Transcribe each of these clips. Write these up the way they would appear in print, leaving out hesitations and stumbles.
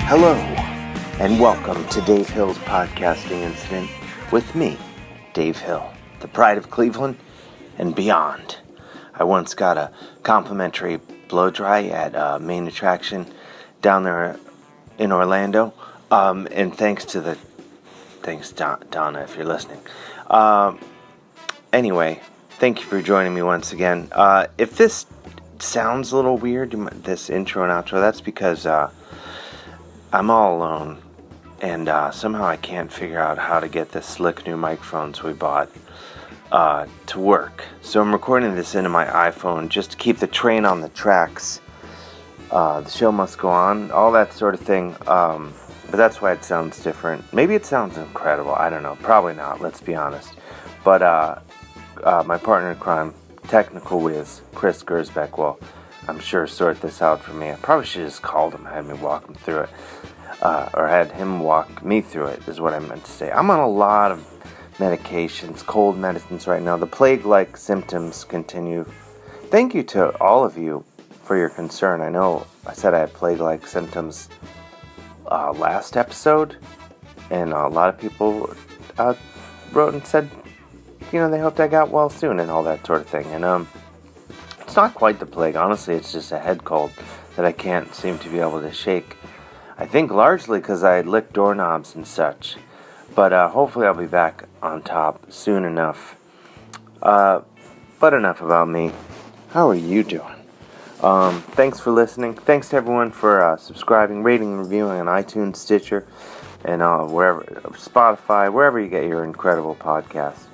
Hello, and welcome to Dave Hill's podcasting incident with me, Dave Hill, the pride of Cleveland and beyond. I once got a complimentary blow dry at Main Attraction down there in Orlando, and thanks Donna, if you're listening. Anyway, thank you for joining me once again. If this sounds a little weird, this intro and outro, that's because I'm all alone, and somehow I can't figure out how to get the slick new microphones we bought to work. So I'm recording this into my iPhone just to keep the train on the tracks. The show must go on, all that sort of thing. But that's why it sounds different. Maybe it sounds incredible. I don't know. Probably not, let's be honest. But my partner in crime, technical whiz, Chris Gersbeck, will, I'm sure, sort this out for me. I probably should have just called him, had me walk him through it. Or had him walk me through it, is what I meant to say. I'm on a lot of medications, cold medicines right now. The plague-like symptoms continue. Thank you to all of you for your concern. I know I said I had plague-like symptoms last episode, and a lot of people wrote and said, they hoped I got well soon and all that sort of thing. And it's not quite the plague. Honestly, it's just a head cold that I can't seem to be able to shake. I think largely because I licked doorknobs and such. But hopefully I'll be back on top soon enough. But enough about me. How are you doing? Thanks for listening. Thanks to everyone for subscribing, rating, and reviewing on iTunes, Stitcher, and wherever, Spotify, wherever you get your incredible podcasts.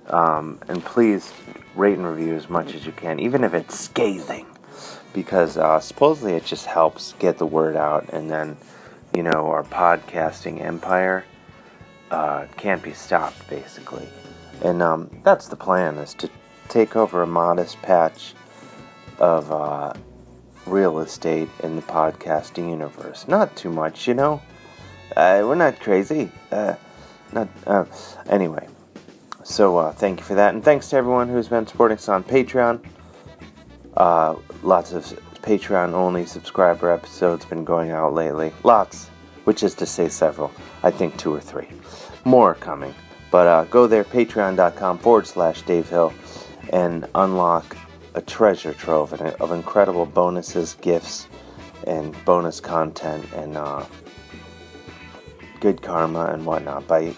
And please rate and review as much as you can, even if it's scathing, because supposedly it just helps get the word out, and then, our podcasting empire can't be stopped, basically. And that's the plan, is to take over a modest patch of real estate in the podcasting universe. Not too much, we're not crazy. Anyway. So thank you for that, and thanks to everyone who's been supporting us on Patreon. Lots of Patreon-only subscriber episodes been going out lately. Lots, which is to say several. I think 2 or 3. More coming. But go there, patreon.com/Dave Hill, and unlock a treasure trove of incredible bonuses, gifts, and bonus content, and good karma and whatnot by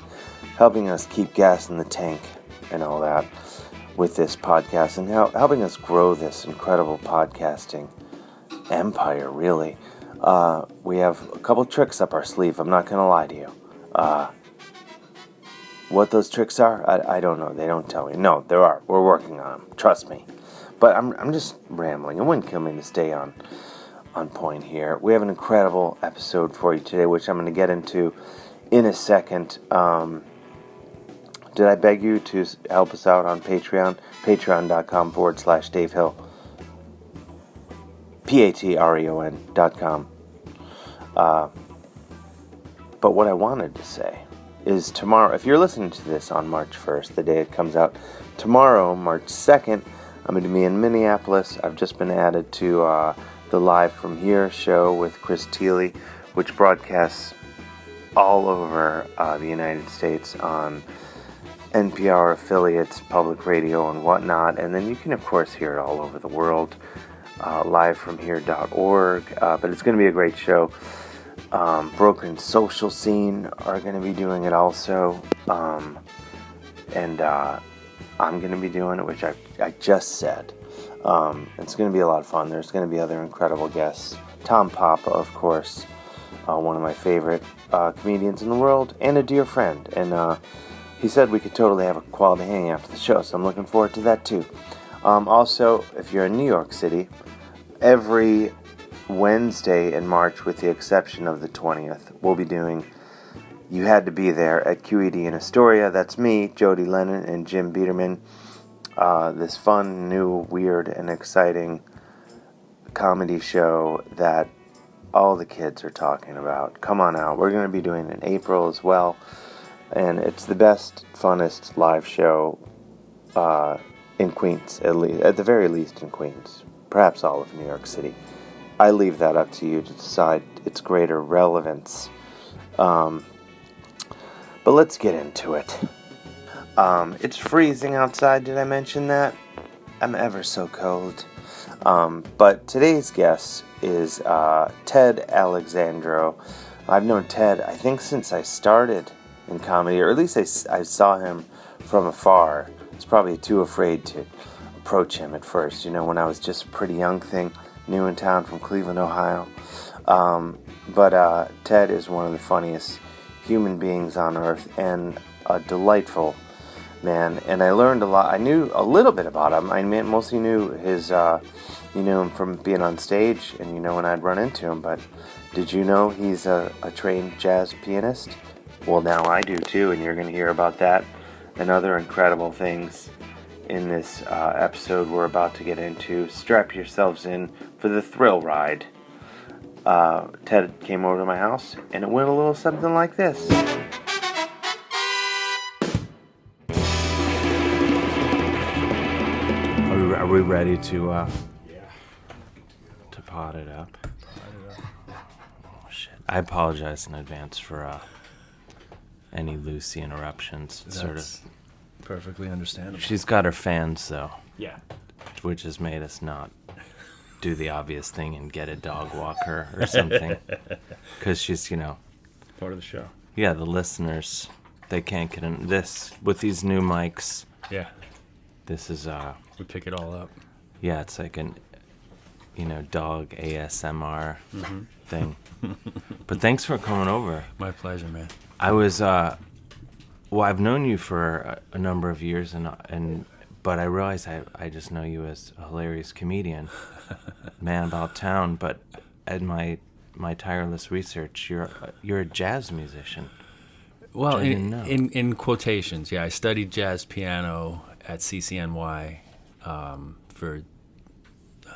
helping us keep gas in the tank and all that with this podcast, and helping us grow this incredible podcasting empire, really. We have a couple tricks up our sleeve, I'm not going to lie to you. What those tricks are, I don't know. They don't tell me. No, there are. We're working on them. Trust me. But I'm just rambling. It wouldn't kill me to stay on point here. We have an incredible episode for you today, which I'm going to get into in a second. Did I beg you to help us out on Patreon? Patreon.com/Dave Hill. Patreon.com. But what I wanted to say is tomorrow, if you're listening to this on March 1st, the day it comes out, tomorrow, March 2nd, I'm going to be in Minneapolis. I've just been added to the Live From Here show with Chris Thiele, which broadcasts all over the United States on NPR affiliates, public radio, and whatnot. And then you can, of course, hear it all over the world, livefromhere.org. But it's going to be a great show. Broker and Social Scene are going to be doing it also. And I'm going to be doing it, which I just said. It's going to be a lot of fun. There's going to be other incredible guests. Tom Papa, of course, one of my favorite comedians in the world, and a dear friend. And he said we could totally have a quality hang after the show, so I'm looking forward to that too. Also, if you're in New York City, every Wednesday in March, with the exception of the 20th, we'll be doing You Had to Be There at QED in Astoria. That's me, Jody Lennon, and Jim Biederman. This fun, new, weird, and exciting comedy show that all the kids are talking about. Come on out. We're going to be doing it in April as well. And it's the best, funnest live show in Queens, at the very least in Queens. Perhaps all of New York City. I leave that up to you to decide its greater relevance. But let's get into it. It's freezing outside, did I mention that? I'm ever so cold. But today's guest is Ted Alexandro. I've known Ted, I think, since I started in comedy, or at least I saw him from afar. I was probably too afraid to approach him at first, when I was just a pretty young thing, new in town from Cleveland, Ohio. But Ted is one of the funniest human beings on earth and a delightful man, and I learned a lot. I knew a little bit about him. I mostly knew his, knew him from being on stage and, when I'd run into him, but did you know he's a trained jazz pianist? Well, now I do too, and you're going to hear about that and other incredible things in this episode we're about to get into. Strap yourselves in for the thrill ride. Ted came over to my house, and it went a little something like this. Are we ready to pot it up? Oh shit! I apologize in advance for any Lucy interruptions. That's sort of perfectly understandable. She's got her fans though. Yeah. Which has made us not do the obvious thing and get a dog walker or something. Because she's, Part of the show. Yeah, the listeners, they can't get in this with these new mics. Yeah. This is we pick it all up. Yeah, it's like an dog ASMR thing. But thanks for coming over. My pleasure, man. I was I've known you for a number of years but I realized I just know you as a hilarious comedian, man about town, but at my tireless research, you're a jazz musician. Well, in quotations, yeah. I studied jazz piano at CCNY for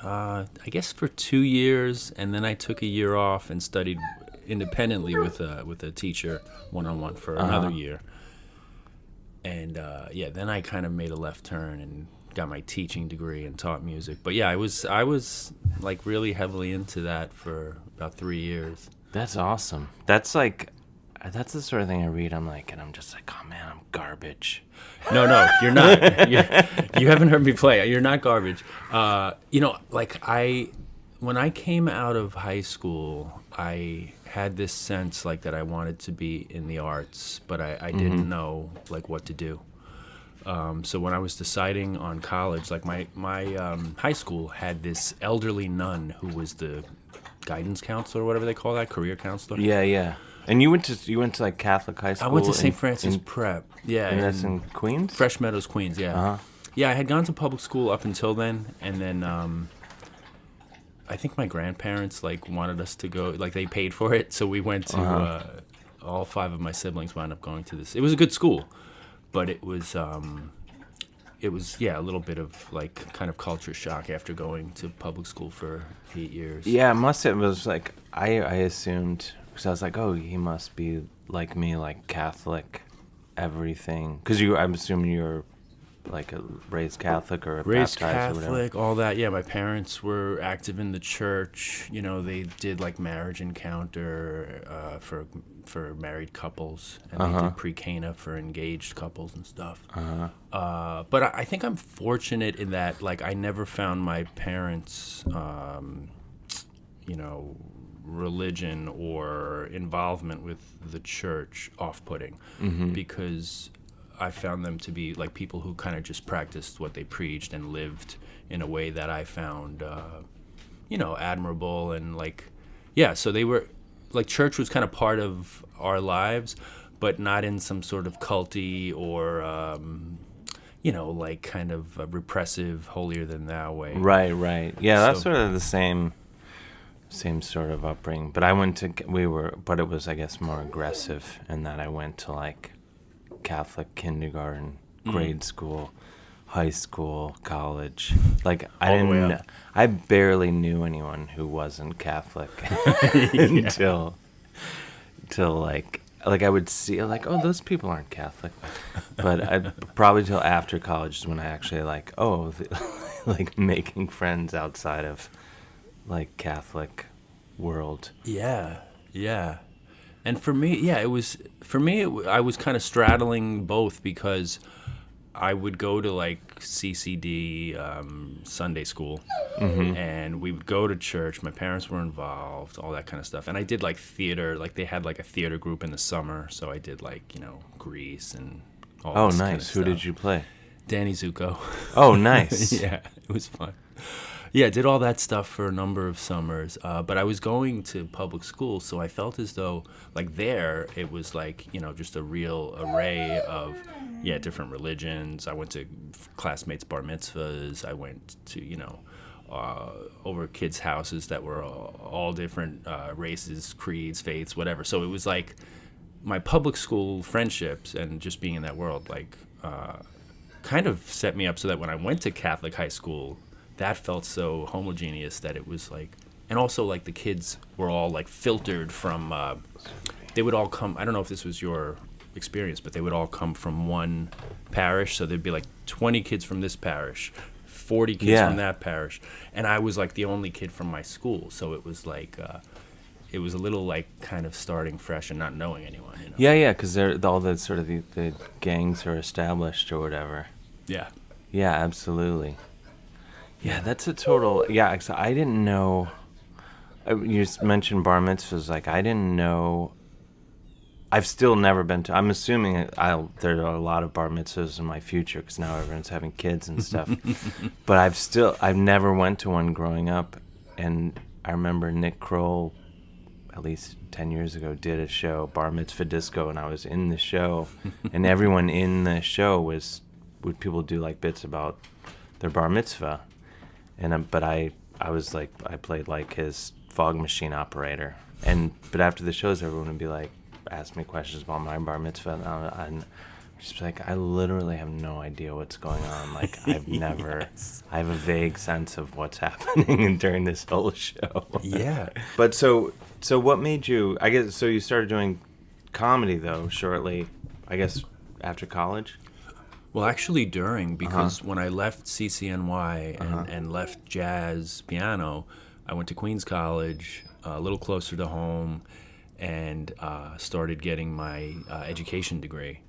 I guess for 2 years, and then I took a year off and studied independently with a teacher one-on-one for another year. And then I kind of made a left turn and got my teaching degree and taught music. But yeah, I was like really heavily into that for about 3 years. That's awesome. That's the sort of thing I read. I'm just like, oh man, I'm garbage. No, you're not. You haven't heard me play. You're not garbage. When I came out of high school, I had this sense that I wanted to be in the arts, but I didn't know what to do. So when I was deciding on college, my high school had this elderly nun who was the guidance counselor, or whatever they call that, career counselor. Yeah. And you went to Catholic high school? I went to St. Francis Prep. Yeah. And that's in Queens? Fresh Meadows, Queens, yeah. Uh-huh. Yeah, I had gone to public school up until then, and then I think my grandparents wanted us to go, they paid for it, so we went to, all 5 of my siblings wound up going to this. It was a good school, but it was a little bit of kind of culture shock after going to public school for 8 years. Yeah, it was I assumed, because I was like, oh, he must be like me, Catholic, everything. Because I'm assuming you're a raised Catholic or raised baptized Catholic, or whatever. all that. Yeah, my parents were active in the church. They did marriage encounter for married couples, and they did pre-cana for engaged couples and stuff. But I think I'm fortunate in that I never found my parents religion or involvement with the church off-putting, because I found them to be people who kind of just practiced what they preached and lived in a way that I found, admirable, and so they were church was kind of part of our lives, but not in some sort of culty or kind of a repressive, holier than thou way. Right. Yeah, that's sort of the same sort of upbringing. But but it was, I guess, more aggressive in that I went to Catholic kindergarten, grade school, high school, college. I barely knew anyone who wasn't Catholic until I would see oh, those people aren't Catholic. But probably till after college is when I actually making friends outside of like Catholic world. Yeah, yeah. And for me, yeah, I was kind of straddling both because I would go to like CCD Sunday school, and we would go to church. My parents were involved, all that kind of stuff. And I did like theater, like they had like a theater group in the summer, so I did like Grease and all. This nice. kind of Who stuff. did you play? Danny Zuko. Oh, nice. Yeah, it was fun. Yeah, did all that stuff for a number of summers. But I was going to public school, so I felt as though, like there, it was like, just a real array of, different religions. I went to classmates' bar mitzvahs. I went to, over kids' houses that were all different races, creeds, faiths, whatever. So it was like my public school friendships and just being in that world, like, kind of set me up so that when I went to Catholic high school, that felt so homogeneous that it was like, and also like the kids were all like filtered from, they would all come, I don't know if this was your experience, but they would all come from one parish. So there'd be like 20 kids from this parish, 40 kids from that parish. And I was like the only kid from my school. So it was like, it was a little like kind of starting fresh and not knowing anyone. Yeah, because all the sort of the gangs are established or whatever. Yeah. Yeah, absolutely. Yeah, that's a total... Yeah, I didn't know... You just mentioned bar mitzvahs. Like, I didn't know... I've still never been to... I'm assuming there are a lot of bar mitzvahs in my future because now everyone's having kids and stuff. But I've never went to one growing up. And I remember Nick Kroll, at least 10 years ago, did a show, Bar Mitzvah Disco, and I was in the show. And everyone in the show would people do, like, bits about their bar mitzvah. But I was like, I played like his fog machine operator. But after the shows, everyone would be like, ask me questions about my bar mitzvah. And just like, I literally have no idea what's going on. Like, I've never, I have a vague sense of what's happening during this whole show. Yeah. But so what made you, I guess, so you started doing comedy though, shortly, I guess, after college? Well, actually because when I left CCNY and left jazz piano, I went to Queens College, a little closer to home, and started getting my education degree.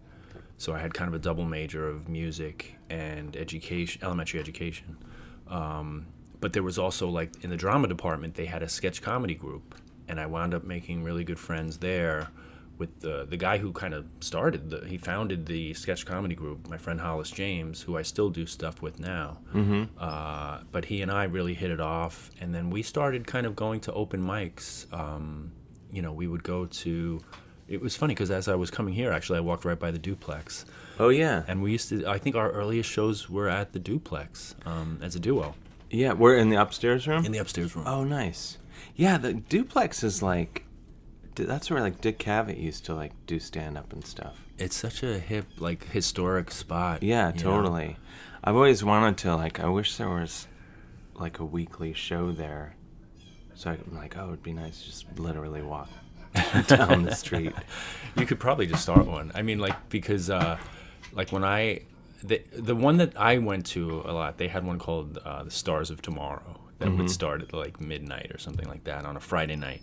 So I had kind of a double major of music and education, elementary education. But there was also, like, in the drama department, they had a sketch comedy group, and I wound up making really good friends there with the guy who kind of he founded the sketch comedy group, my friend Hollis James, who I still do stuff with now. But he and I really hit it off, and then we started kind of going to open mics. We would go to... It was funny because as I was coming here, actually, I walked right by the Duplex. Oh, yeah. And we used to... I think our earliest shows were at the Duplex as a duo. Yeah, we're in the upstairs room? In the upstairs room. Oh, nice. Yeah, the Duplex is like... That's where, like, Dick Cavett used to, like, do stand-up and stuff. It's such a hip, like, historic spot. Yeah, totally. I've always wanted to, like, I wish there was, like, a weekly show there. So I'm like, oh, it'd be nice to just literally walk down the street. You could probably just start one. I mean, like, because, like, when the one that I went to a lot, they had one called The Stars of Tomorrow that would start at, like, midnight or something like that on a Friday night.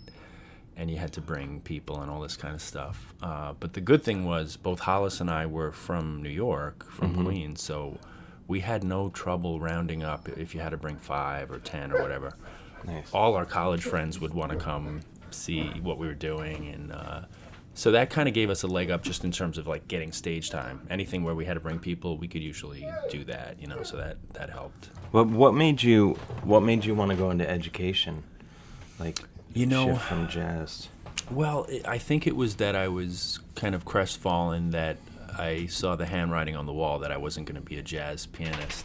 And you had to bring people and all this kind of stuff. But the good thing was both Hollis and I were from New York, from Queens, so we had no trouble rounding up if you had to bring 5 or 10 or whatever. Nice. All our college friends would want to come see what we were doing, and so that kind of gave us a leg up just in terms of like getting stage time. Anything where we had to bring people, we could usually do that, so that helped. Well, what made you want to go into education? Like... shift from jazz. Well, I think it was that I was kind of crestfallen that I saw the handwriting on the wall that I wasn't going to be a jazz pianist,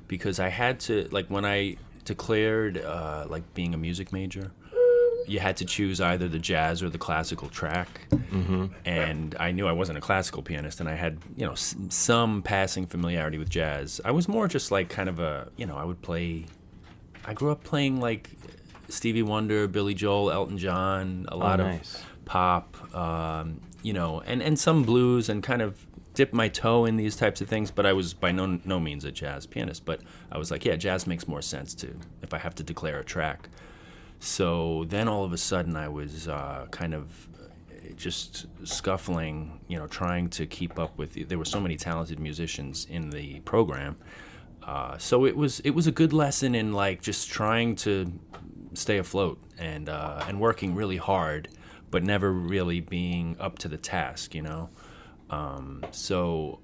because I had to, like, when I declared like being a music major, you had to choose either the jazz or the classical track, and I knew I wasn't a classical pianist, and I had some passing familiarity with jazz. I was more just like kind of a I grew up playing like Stevie Wonder, Billy Joel, Elton John, a lot of pop, and some blues, and kind of dipped my toe in these types of things, but I was by no means a jazz pianist. But I was like, yeah, jazz makes more sense too, if I have to declare a track. So then all of a sudden I was kind of just scuffling, trying to keep up with. There were so many talented musicians in the program, so it was a good lesson in like just trying to stay afloat and working really hard, but never really being up to the task, So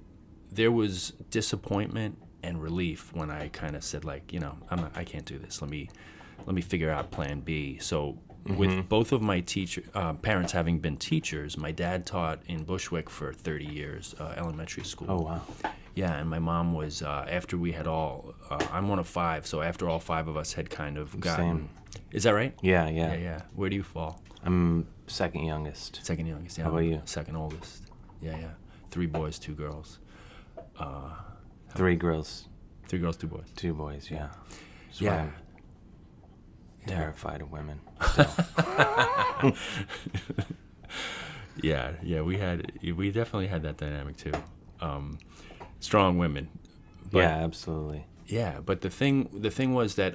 there was disappointment and relief when I kind of said like, I can't do this. Let me figure out plan B. So with both of my parents having been teachers, my dad taught in Bushwick for 30 years, elementary school. Oh, wow. Yeah, and my mom was, after we had all, I'm one of 5, so after all 5 of us had kind of gotten... Same. Is that right? Yeah. Where do you fall? I'm second youngest. Second youngest, yeah. How about you? Second oldest. Yeah. 3 boys, 2 girls. 3 girls. 3 girls, 2 boys. 2 boys, yeah. That's Yeah. why I'm terrified of women. So. Yeah, we definitely had that dynamic too. Strong women. But, yeah, absolutely. Yeah, but the thing was that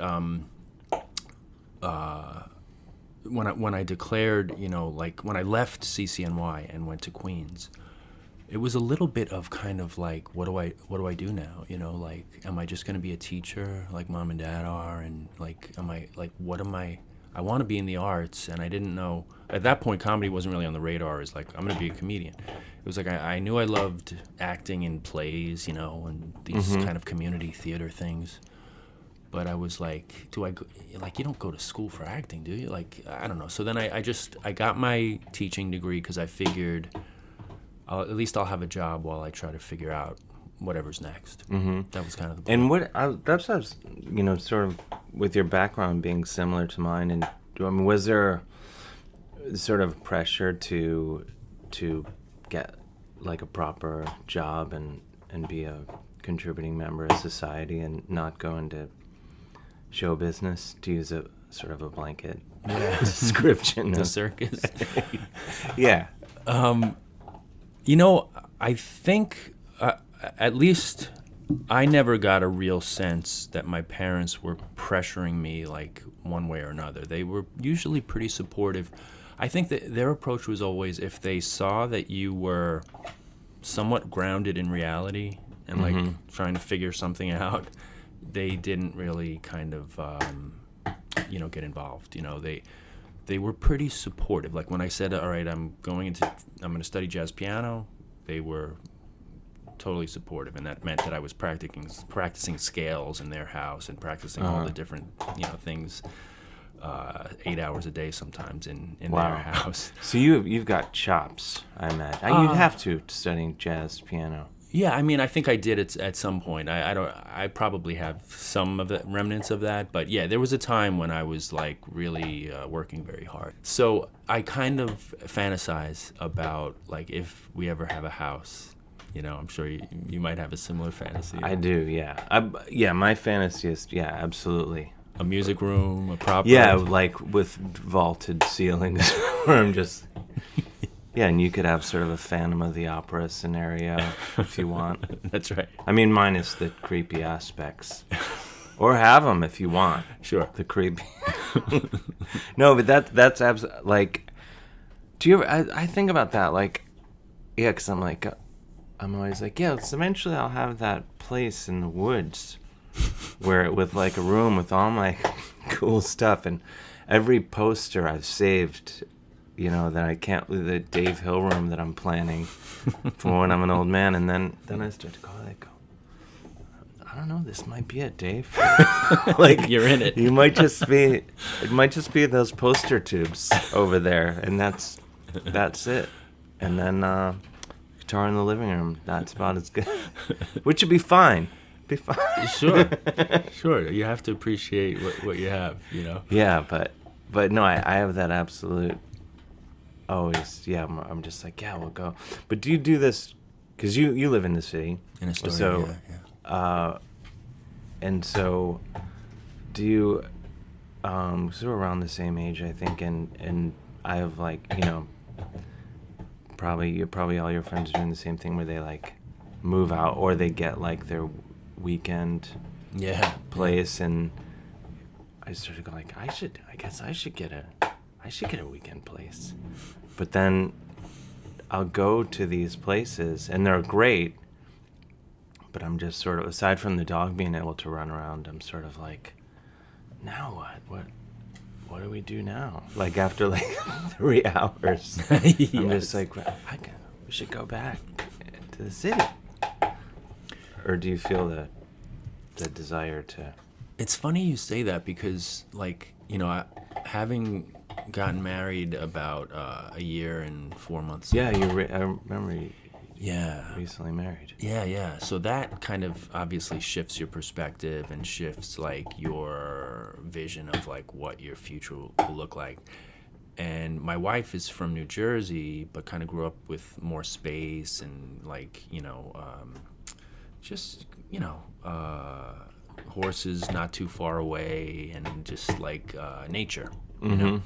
when I declared, like when I left CCNY and went to Queens, it was a little bit of kind of like, what do I do now? Like, am I just going to be a teacher like mom and dad are? And like, I want to be in the arts, and I didn't know, at that point, comedy wasn't really on the radar. It's like, I'm going to be a comedian. It was like, I knew I loved acting in plays, and these kind of community theater things. But I was like, you don't go to school for acting, do you? Like, I don't know. So then I got my teaching degree because I figured, at least I'll have a job while I try to figure out whatever's next. Mm-hmm. That was kind of the point. And that's sort of with your background being similar to mine. And was there sort of pressure to get like a proper job and be a contributing member of society and not go into show business, to use a sort of a blanket description? The circus. Yeah. I think, at least I never got a real sense that my parents were pressuring me like one way or another. They were usually pretty supportive. I think that their approach was always, if they saw that you were somewhat grounded in reality and like trying to figure something out, they didn't really kind of, get involved. They were pretty supportive. Like when I said, all right, I'm going to study jazz piano, they were totally supportive, and that meant that I was practicing scales in their house and practicing all the different things, 8 hours a day sometimes in their house. So you've got chops, I imagine. You'd have to studying jazz piano. Yeah, I mean, I think I did it at some point. I probably have some of the remnants of that, but yeah, there was a time when I was like really working very hard. So I kind of fantasize about like if we ever have a house. I'm sure you might have a similar fantasy. I do, yeah. My fantasy is, absolutely. A music room, a proper... Yeah, like with vaulted ceilings where I'm just... Yeah, and you could have sort of a Phantom of the Opera scenario if you want. That's right. I mean, minus the creepy aspects. Or have them if you want. Sure. The creepy... No, but that's absolutely... Like, do you ever... I think about that, like... Yeah, because I'm always like, eventually I'll have that place in the woods with like a room with all my cool stuff, and every poster I've saved, that I can't, the Dave Hill room that I'm planning for when I'm an old man, and then I start to go, I don't know, this might be it, Dave. Like, you're in it. It might just be those poster tubes over there, and that's it. And then guitar in the living room, that's about as good. Which would be fine. Sure. You have to appreciate what you have, Yeah, but no, I have that absolute always. Yeah, I'm just like, we'll go. But do you do this because you live in the city? In Astoria, so, yeah. And so do you? So we're around the same age, I think, and I have like probably all your friends are doing the same thing where they like move out or they get like their weekend place, and I started going like, I guess I should get a weekend place. But then I'll go to these places and they're great, but I'm just sort of, aside from the dog being able to run around, I'm sort of like, now what do we do now? Like after like 3 hours, yes. I'm just like, we should go back to the city. Or do you feel the desire to? It's funny you say that because, like, you know, having gotten married about a year and 4 months Yeah, ago. I remember you recently married. Yeah. So that kind of obviously shifts your perspective and shifts, like, your vision of, like, what your future will look like. And my wife is from New Jersey, but kind of grew up with more space and, like, you know, just, you know, horses not too far away and just, like, nature, you know?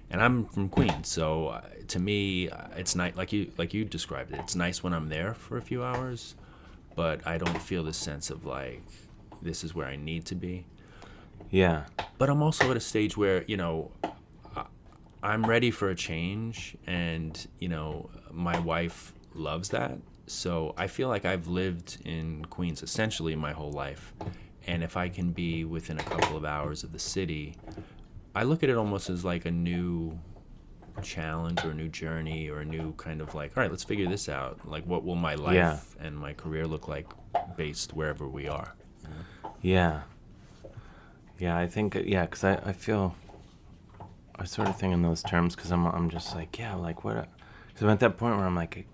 And I'm from Queens, so to me, it's nice, like you described it. It's nice when I'm there for a few hours, but I don't feel the sense of, like, this is where I need to be. Yeah. But I'm also at a stage where, you know, I'm ready for a change, and, you know, my wife loves that. So I feel like I've lived in Queens essentially my whole life, and if I can be within a couple of hours of the city, I look at it almost as like a new challenge or a new journey or a new kind of like, all right, let's figure this out. Like, what will my life and my career look like based wherever we are? You know? Yeah. Yeah, I think, because I feel, I sort of think in those terms because I'm just like, yeah, like what, because I'm at that point where I'm like,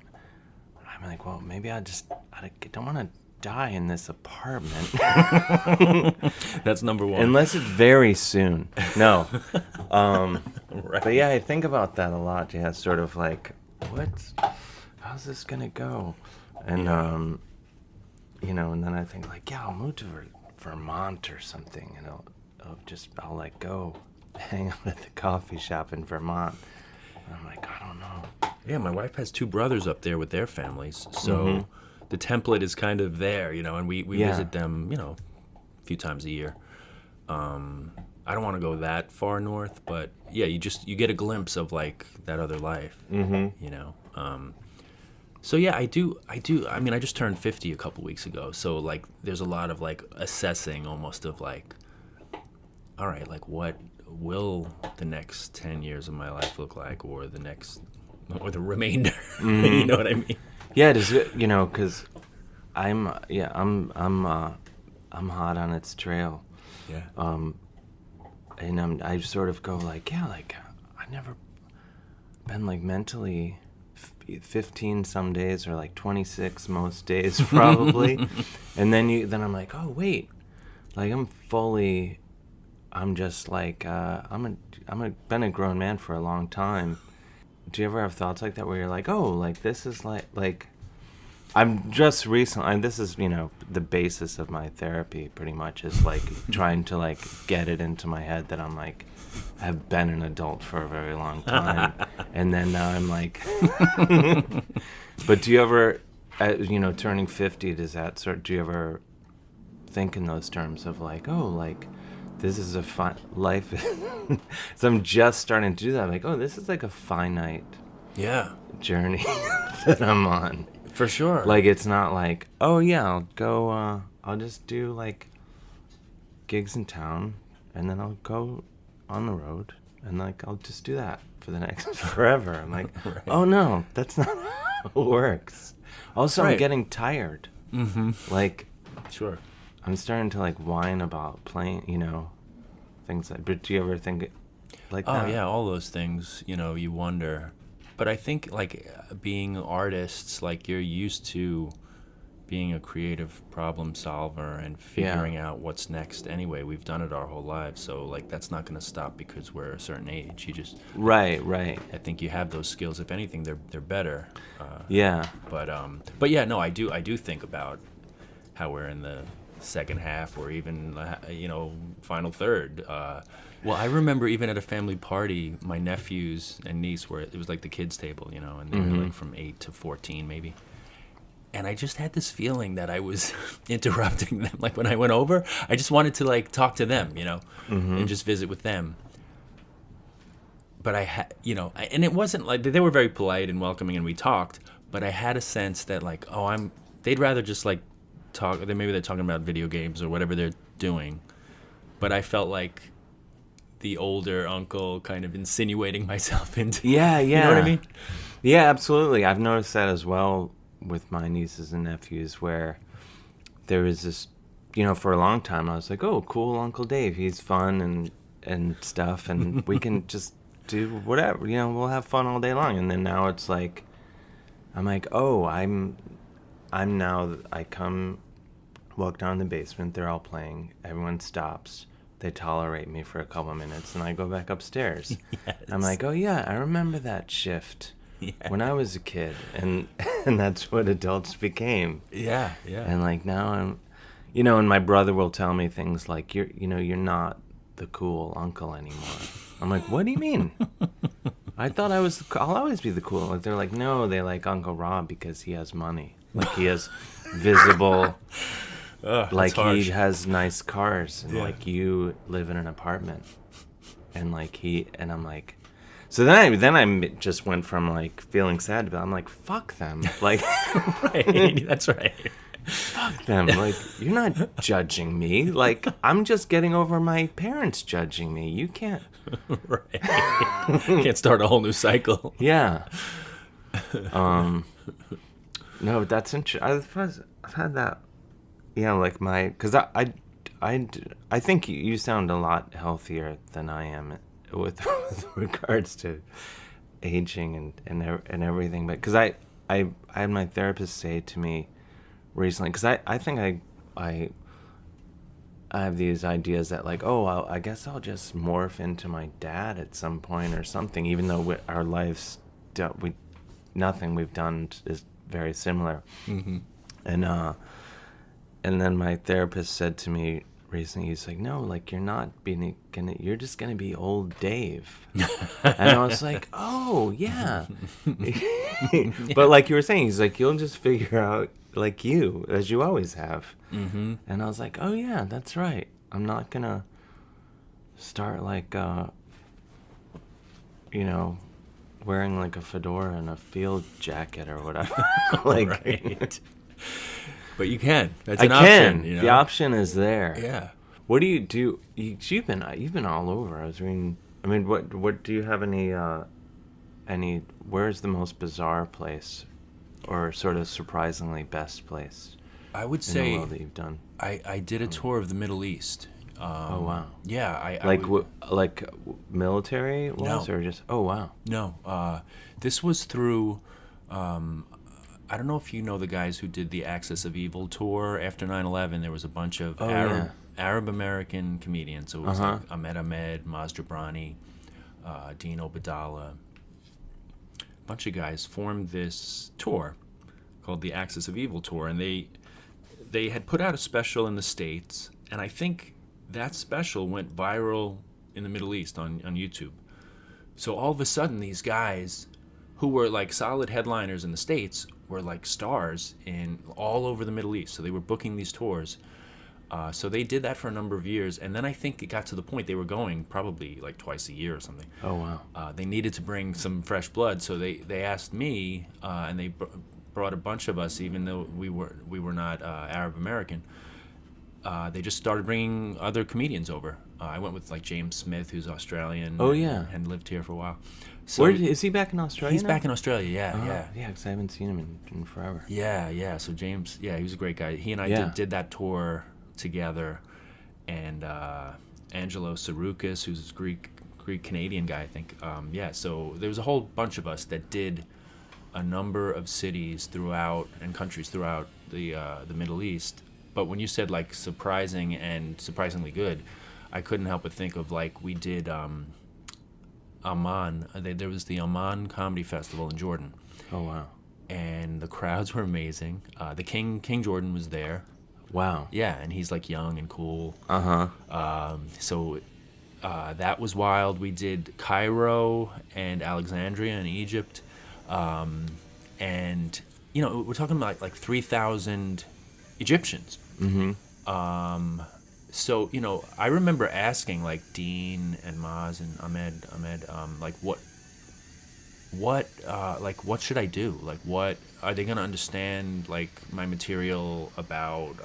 well, maybe I don't want to die in this apartment. That's number one. Unless it's very soon. No. Right. But yeah, I think about that a lot. Yeah, sort of like, how's this going to go? And, you know, and then I think like, yeah, I'll move to Vermont or something, and I'll like go hang out at the coffee shop in Vermont. And I'm like, I don't know. Yeah, my wife has 2 brothers up there with their families, so the template is kind of there, you know, and we visit them, you know, a few times a year. I don't want to go that far north, but yeah, you get a glimpse of, like, that other life, you know. So yeah, I do. I mean, I just turned 50 a couple weeks ago, so, like, there's a lot of, like, assessing almost of, like, all right, like, what will the next 10 years of my life look like, or the remainder? You know what I mean? Yeah, does it, you know, because I'm hot on its trail. Yeah. And I sort of go like, yeah, like I've never been like mentally 15 some days, or like 26 most days probably. And then I'm like, oh wait, like I'm just like been a grown man for a long time. Do you ever have thoughts like that where you're like, oh, like this is like I'm just recently, and this is, you know, the basis of my therapy pretty much is like trying to like get it into my head that I'm like, have been an adult for a very long time. And then now I'm like, but do you ever, you know, turning 50, do you ever think in those terms of like, oh, like this is a fun life? So I'm just starting to do that. I'm like, oh, this is like a finite journey that I'm on. For sure. Like, it's not like, oh yeah, I'll go, I'll just do like gigs in town, and then I'll go on the road, and like I'll just do that for the next forever. I'm like, right. Oh no, that's not how it works. Also, I'm getting tired. Like, sure, I'm starting to like whine about playing, you know, things like. But do you ever think like that? Oh yeah, all those things. You know, you wonder. But I think, like, being artists, like, you're used to being a creative problem solver and figuring out what's next anyway. We've done it our whole lives, so, like, that's not going to stop because we're a certain age. You just right. I think you have those skills. If anything, they're better. But yeah, no, I do think about how we're in the second half, or even, you know, final third. Well, I remember even at a family party, my nephews and niece it was like the kids' table, you know, and they were like from 8 to 14 maybe. And I just had this feeling that I was interrupting them. Like when I went over, I just wanted to like talk to them, and just visit with them. But I had, and it wasn't like they were very polite and welcoming, and we talked. But I had a sense that like, they'd rather just like talk. Maybe they're talking about video games or whatever they're doing. But I felt like the older uncle kind of insinuating myself into. Yeah. You know what I mean? Yeah, absolutely. I've noticed that as well with my nieces and nephews, where there was this, for a long time I was like, oh, cool Uncle Dave, he's fun and stuff, and we can just do whatever, we'll have fun all day long. And then now it's like, I'm like, oh, I'm now, I walk down in the basement, they're all playing, everyone stops, they tolerate me for a couple of minutes, and I go back upstairs. Yes. I'm like, oh yeah, I remember that shift. Yeah. When I was a kid, and that's what adults became. Yeah. And like now I'm, and my brother will tell me things like, you're not the cool uncle anymore. I'm like, what do you mean? I thought I'll always be the cool. Like they're like, no, they like Uncle Rob because he has money. Like he has visible, like he has nice cars, and like you live in an apartment, and like and I'm like. So then I just went from like feeling sad to I'm like, fuck them. Like, right, that's right. Fuck them. Like, you're not judging me. Like, I'm just getting over my parents judging me. You can't. Right. Can't start a whole new cycle. Yeah. No, that's interesting. I've had that. Yeah, like because I think you sound a lot healthier than I am. With regards to aging and everything, but because I had my therapist say to me recently, because I think I have these ideas that like, oh, I guess I'll just morph into my dad at some point or something, even though our lives nothing we've done is very similar. Mm-hmm. And then my therapist said to me recently, he's like, no, like you're just gonna be old Dave. And I was like, oh yeah. But like you were saying, he's like, you'll just figure out like you, as you always have. Mm-hmm. And I was like, oh yeah, that's right. I'm not gonna start like wearing like a fedora and a field jacket or whatever. Like right. But you can. That's an option. The option is there. Yeah. What do you do? You've been all over. I was reading. I mean, what do you have any? Where's the most bizarre place, or sort of surprisingly best place? I would in say the world that you've done. I did a tour of the Middle East. Oh wow. Yeah. Like military was, No. or just wow. No. This was through. I don't know if you know the guys who did the Axis of Evil tour after 9/11. There was a bunch of Arab American comedians. So it was like Ahmed Ahmed, Maz Jobrani, Dean Obadallah. A bunch of guys formed this tour called the Axis of Evil tour, and they had put out a special in the States, and I think that special went viral in the Middle East on YouTube. So all of a sudden, these guys who were like solid headliners in the States were like stars in all over the Middle East. So they were booking these tours. So they did that for a number of years, and then I think it got to the point they were going probably like twice a year or something. Oh wow. They needed to bring some fresh blood, so they asked me, and they brought a bunch of us, even though we were not Arab American. They just started bringing other comedians over. I went with like James Smith, who's Australian. Oh yeah. And lived here for a while. So where is he back in Australia? He's now? back in Australia. Yeah. Yeah, because I haven't seen him in forever. Yeah. So James, he was a great guy. He and I did that tour together, and Angelo Sarukis, who's a Greek Canadian guy, I think. So there was a whole bunch of us that did a number of cities throughout and countries throughout the Middle East. But when you said like surprising and surprisingly good, I couldn't help but think of like we did Amman. There was the Amman Comedy Festival in Jordan. Oh wow! And the crowds were amazing. The King Jordan was there. Wow. Yeah, and he's like young and cool. So that was wild. We did Cairo and Alexandria in Egypt, and we're talking about like 3,000 Egyptians. So, I remember asking like Dean and Maz and Ahmed, like what should I do? Like, what are they gonna understand? Like my material about,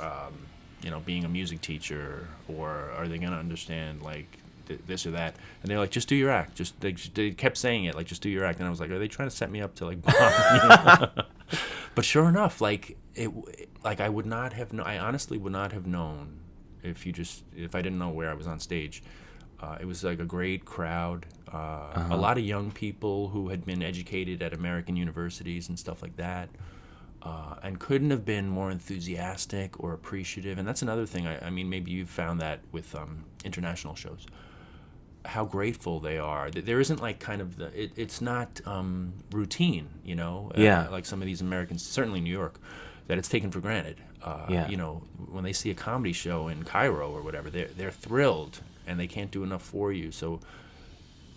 being a music teacher, or are they gonna understand like this or that? And they're like, just do your act. They kept saying it, like, just do your act. And I was like, are they trying to set me up to like bomb? But sure enough, like I would not have. I honestly would not have known if I didn't know where I was on stage. It was like a great crowd, a lot of young people who had been educated at American universities and stuff like that, and couldn't have been more enthusiastic or appreciative. And that's another thing. I mean, maybe you've found that with international shows, how grateful they are. There isn't like kind of it's not routine, like some of these Americans, certainly New York, that it's taken for granted. When they see a comedy show in Cairo or whatever, they're thrilled, and they can't do enough for you. So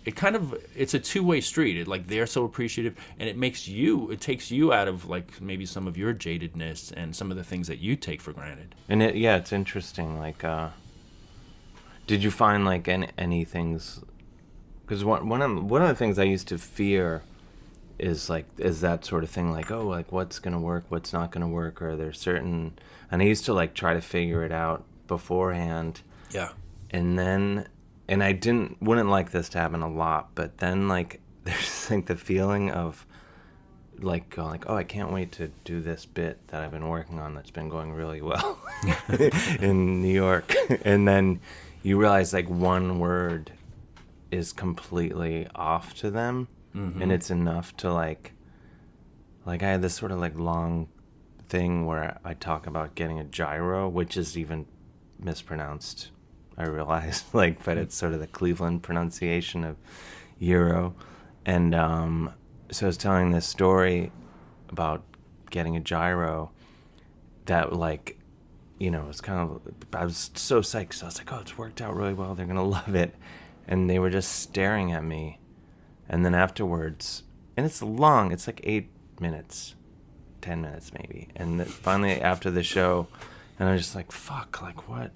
it's a two-way street. They're so appreciative, and it takes you out of like maybe some of your jadedness and some of the things that you take for granted. And it's interesting. Like, did you find like any things? Because one of the things I used to fear is that sort of thing, like, oh, like what's gonna work, what's not gonna work, or there's certain, and I used to like try to figure it out beforehand. Yeah. And I wouldn't like this to happen a lot, but then like there's like the feeling of like going like, oh, I can't wait to do this bit that I've been working on that's been going really well in New York, and then you realize like one word is completely off to them. Mm-hmm. And it's enough to like I had this sort of like long thing where I talk about getting a gyro, which is even mispronounced, I realize, like, but it's sort of the Cleveland pronunciation of euro. And so I was telling this story about getting a gyro that like, it was kind of, I was so psyched. So I was like, oh, it's worked out really well. They're going to love it. And they were just staring at me. And then afterwards, and it's long, it's like 8 minutes, 10 minutes maybe. And finally after the show, and I was just like, fuck, like what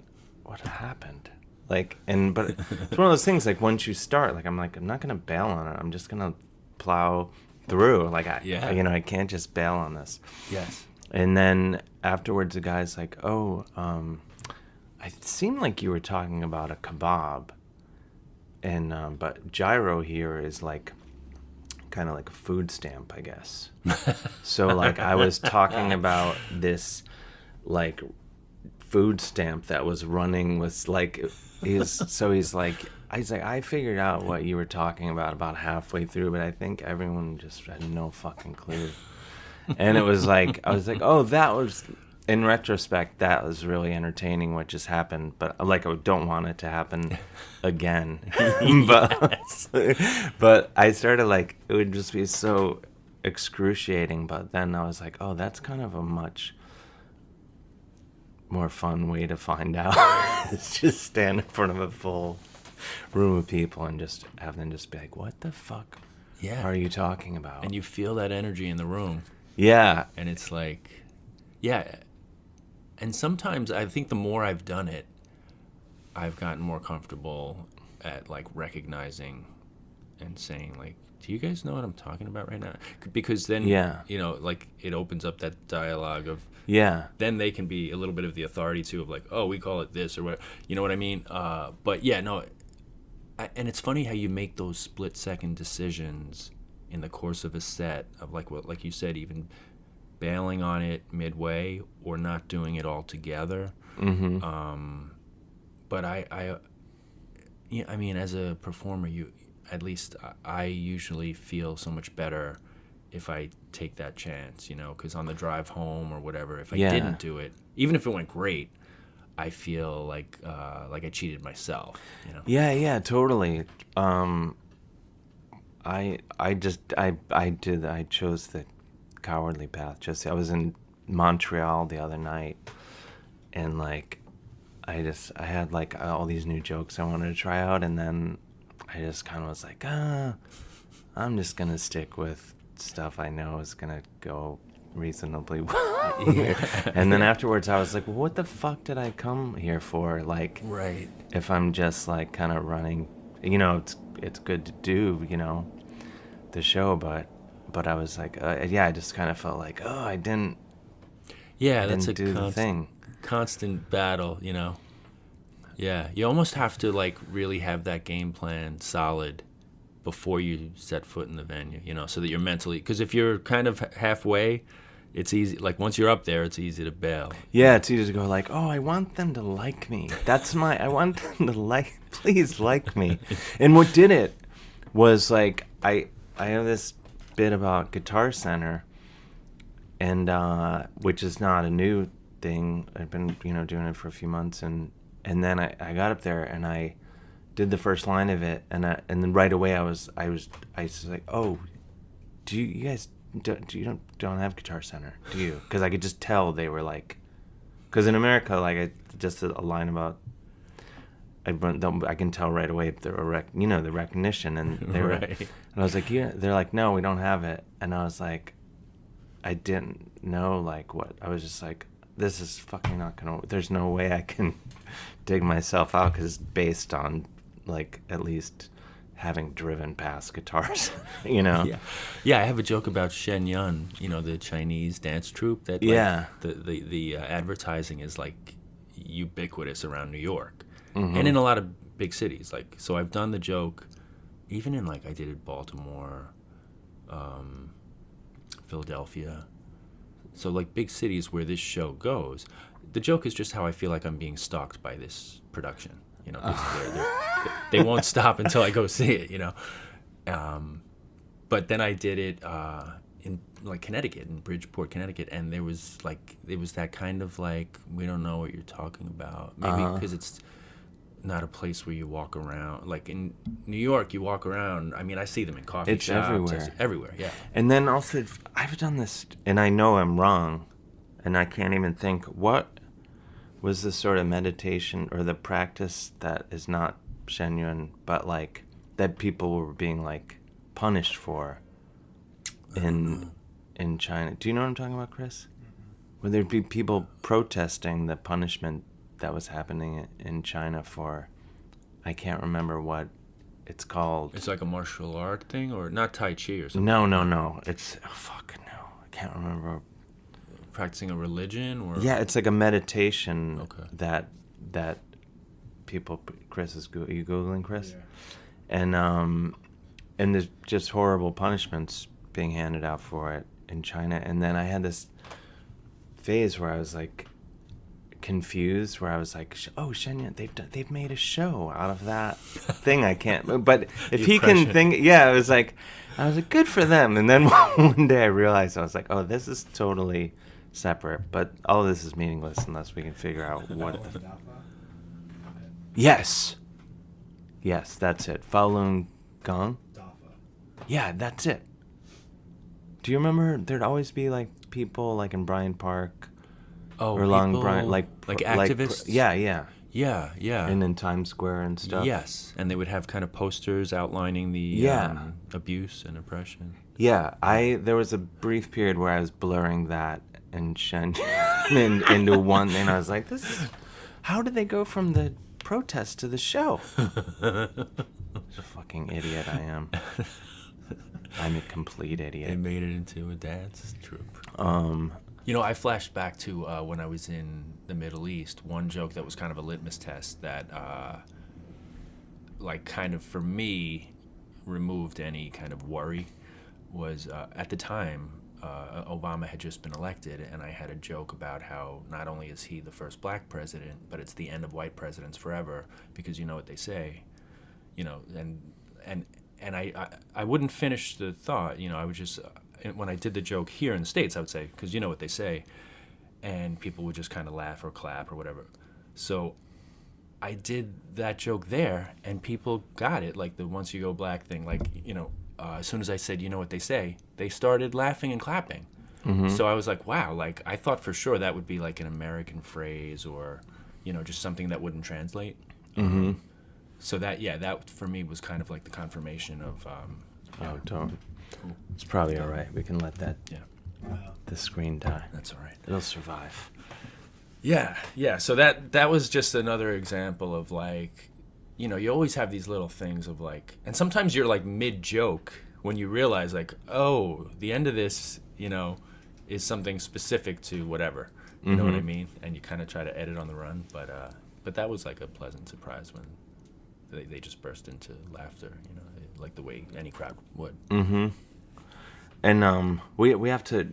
happened? Like, but it's one of those things, like once you start, like I'm not going to bail on it. I'm just going to plow through. Like, I can't just bail on this. Yes. And then afterwards, the guy's like, oh, it seemed like you were talking about a kebab. And but gyro here is like kind of like a food stamp, I guess. So like I was talking about this like food stamp that was running with like he's like I figured out what you were talking about halfway through, but I think everyone just had no fucking clue. And it was like I was like, oh, that was, in retrospect, that was really entertaining what just happened, but like I don't want it to happen again. But I started like, it would just be so excruciating, but then I was like, oh, that's kind of a much more fun way to find out. It's just stand in front of a full room of people and just have them just be like, what the fuck are you talking about? And you feel that energy in the room. Yeah. And it's like, yeah. And sometimes I think the more I've done it, I've gotten more comfortable at like recognizing and saying like, do you guys know what I'm talking about right now? Because then, like it opens up that dialogue of, then they can be a little bit of the authority too of like, oh, we call it this or what, you know what I mean? But yeah, no. And it's funny how you make those split-second decisions in the course of a set of like you said, even bailing on it midway or not doing it all together. Mm-hmm. But I mean, as a performer, at least I usually feel so much better if I take that chance, because on the drive home or whatever, if I didn't do it, even if it went great, I feel like I cheated myself. Yeah, totally. I chose the cowardly path. I was in Montreal the other night, and like I had like all these new jokes I wanted to try out, and then I just kind of was like, I'm just gonna stick with stuff I know is gonna go reasonably weird. And then afterwards I was like, well, what the fuck did I come here for? Like, Right. if I'm just like kind of running, you know, it's good to do, you know, the show, but I was like, I just kind of felt like, oh, I didn't That's do the thing. Constant battle, you know. Yeah, you almost have to like really have that game plan solid before you set foot in the venue, you know, so that you're mentally, because if you're kind of halfway, it's easy. Like once you're up there, it's easy to bail. Yeah, it's easy to go like, oh, I want them to like me. I want them to please like me. And what did it was like, I have this bit about Guitar Center, and which is not a new thing. I've been, you know, doing it for a few months, and then I got up there and I did the first line of it, and then right away I was like, oh, do you guys don't have Guitar Center, do you? Because I could just tell they were like, because in America, like, just a line about, I can tell right away the recognition, and they were, Right. and I was like, yeah, they're like, no, we don't have it, and I was like, I didn't know like what, I was just like, this is fucking not gonna, there's no way I can dig myself out, because it's based on like at least having driven past guitars, you know. Yeah, I have a joke about Shen Yun, you know, the Chinese dance troupe that like, the advertising is like ubiquitous around New York, and in a lot of big cities. Like, so I've done the joke, even in like I did it Baltimore, Philadelphia. So like big cities where this show goes, the joke is just how I feel like I'm being stalked by this production. You know, 'cause they won't stop until I go see it, you know. But then I did it in like Connecticut, in Bridgeport, Connecticut, and there was that kind of like, we don't know what you're talking about. Maybe because it's not a place where you walk around. Like in New York, you walk around. I mean, I see them in coffee shops. Everywhere. Everywhere, yeah. And then also, I've done this, and I know I'm wrong, and I can't even think, what was the sort of meditation or the practice that is not Shenyun, but like that people were being like punished for in China? Do you know what I'm talking about, Chris? Would there be people protesting the punishment that was happening in China for, I can't remember what it's called. It's like a martial art thing, or not Tai Chi or something? No. It's, I can't remember. Practicing a religion, or yeah, it's like a meditation. Okay. that people. Chris is are you googling, Chris? Yeah. And there's just horrible punishments being handed out for it in China. And then I had this phase where I was like confused, where I was like, oh, Shenyun, they've made a show out of that thing. I can't. But if he can think, I was like, good for them. And then one day I realized, I was like, oh, this is totally separate, but all of this is meaningless unless we can figure out what. Yes, that's it. Falun Gong. Yeah, that's it. Do you remember there'd always be like people like in Bryant Park, or Long Bryant, like activists? Yeah. And in Times Square and stuff. Yes, and they would have kind of posters outlining the abuse and oppression. Yeah, there was a brief period where I was blurring that and Shen into one thing. I was like, how did they go from the protest to the show? Fucking idiot I am. I'm a complete idiot. They made it into a dance troupe. You know, I flashed back to when I was in the Middle East. One joke that was kind of a litmus test that, like, kind of for me, removed any kind of worry was at the time, Obama had just been elected, and I had a joke about how not only is he the first black president, but it's the end of white presidents forever, because you know what they say, you know, and I wouldn't finish the thought, you know, I would just, when I did the joke here in the States, I would say, because you know what they say, and people would just kind of laugh or clap or whatever. So I did that joke there, and people got it, like the once you go black thing, like, you know, as soon as I said, you know what they say, they started laughing and clapping. Mm-hmm. So I was like, wow, like I thought for sure that would be like an American phrase, or, you know, just something that wouldn't translate. Mm-hmm. So that for me was kind of like the confirmation of, totally. It's probably all right. We can let that the screen die. That's all right. It'll survive. Yeah. So that was just another example of like, you know, you always have these little things of like, and sometimes you're like mid joke when you realize like, oh, the end of this, you know, is something specific to whatever. You know what I mean? And you kind of try to edit on the run, but that was like a pleasant surprise when they just burst into laughter, you know, like the way any crowd would. Mm-hmm. And we have to.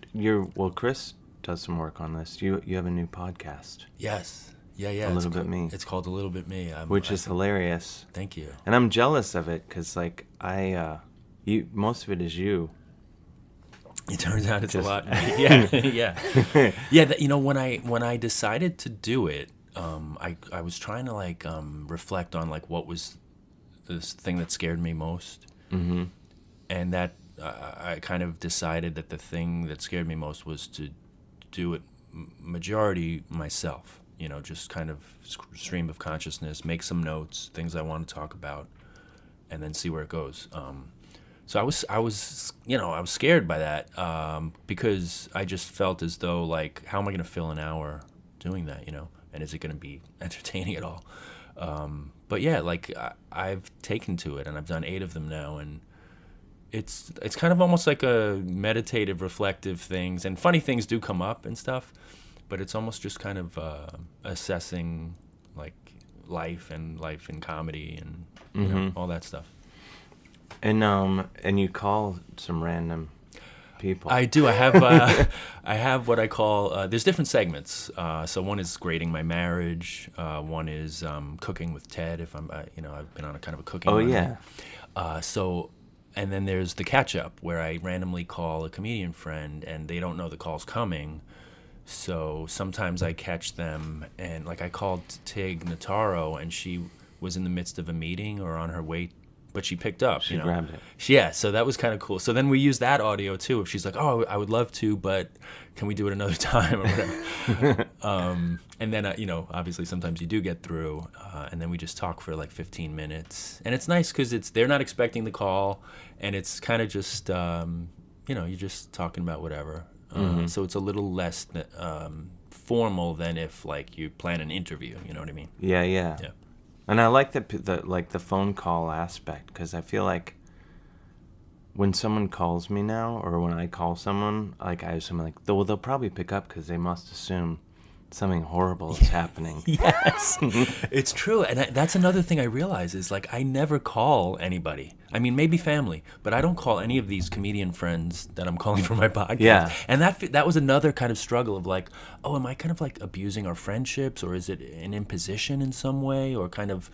Chris does some work on this. You have a new podcast. Yes. Yeah. A Little Bit Me. It's called A Little Bit Me. Which is hilarious. Thank you. And I'm jealous of it because like most of it is you. It turns out it's a lot. Yeah. You know, when I decided to do it, I was trying to like reflect on like what was this thing that scared me most, and that I kind of decided that the thing that scared me most was to do it majority myself. You know, just kind of stream of consciousness, make some notes, things I want to talk about, and then see where it goes. So I was scared by that because I just felt as though like, how am I going to fill an hour doing that, you know? And is it going to be entertaining at all? But yeah, like I've taken to it and I've done 8 of them now, and it's kind of almost like a meditative, reflective things, and funny things do come up and stuff, but it's almost just kind of assessing like life in comedy and you know, all that stuff. And you call some random people. I do. I have what I call. There's different segments. So one is grading my marriage. One is cooking with Ted. If I've been on a kind of a cooking. Oh run. yeah. And then there's the catch up where I randomly call a comedian friend and they don't know the call's coming. So sometimes I catch them, and like I called Tig Notaro and she was in the midst of a meeting or on her way. But she picked up. She grabbed it. Yeah, so that was kind of cool. So then we use that audio too. If she's like, "Oh, I would love to, but can we do it another time?" or whatever. And then obviously sometimes you do get through, and then we just talk for like 15 minutes, and it's nice because they're not expecting the call, and it's kind of just you're just talking about whatever. So it's a little less formal than if like you plan an interview. You know what I mean? Yeah. And I like the phone call aspect, because I feel like when someone calls me now, or when I call someone, like I assume like they'll probably pick up because they must assume something horrible is happening. Yes, it's true, and that's another thing I realize is like I never call anybody. I mean, maybe family, but I don't call any of these comedian friends that I'm calling for my podcast. Yeah, and that was another kind of struggle of like, oh, am I kind of like abusing our friendships, or is it an imposition in some way, or kind of,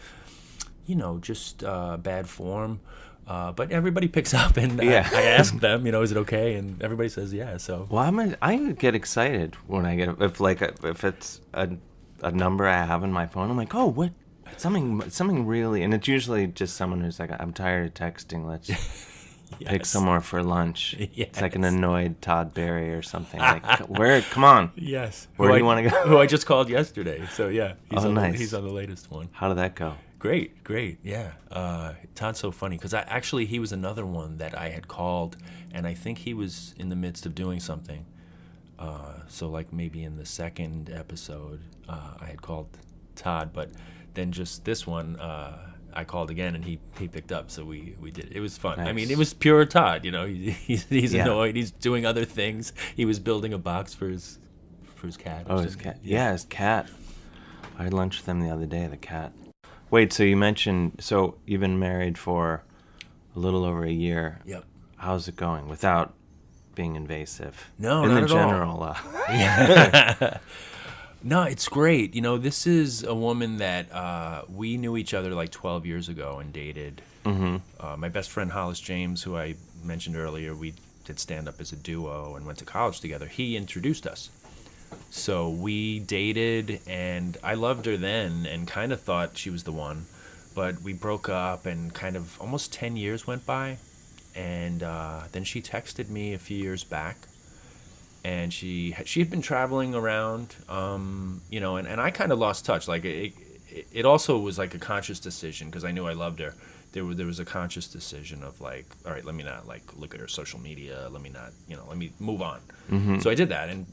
just bad form? But everybody picks up, and I ask them, is it okay? And everybody says yeah. So I get excited when I get if it's a number I have in my phone. I'm like, oh, what? Something really, and it's usually just someone who's like, I'm tired of texting. Let's pick somewhere for lunch. Yes. It's like an annoyed Todd Berry or something. Like, where? Come on. Yes. Where do you want to go? Who I just called yesterday. So yeah, nice. He's on the latest one. How did that go? Great. Yeah. Todd's so funny because he was another one that I had called, and I think he was in the midst of doing something. So like maybe in the second episode, I had called Todd, but then just this one, I called again and he picked up. So we did it. It was fun. Nice. I mean, it was pure Todd. He's annoyed. He's doing other things. He was building a box for his cat. Oh, his cat. Yeah, his cat. I had lunch with him the other day. The cat. Wait, so you mentioned, you've been married for a little over a year. Yep. How's it going without being invasive? No, in not the at general. All. No, it's great. This is a woman that we knew each other like 12 years ago and dated. Mm-hmm. My best friend Hollis James, who I mentioned earlier, we did stand up as a duo and went to college together. He introduced us. So we dated, and I loved her then and kind of thought she was the one. But we broke up, and kind of almost 10 years went by. And then she texted me a few years back. And she had been traveling around, and I kind of lost touch. Like it also was like a conscious decision because I knew I loved her there was a conscious decision of like, all right, let me not like look at her social media. Let me not, let me move on. Mm-hmm. So I did that, and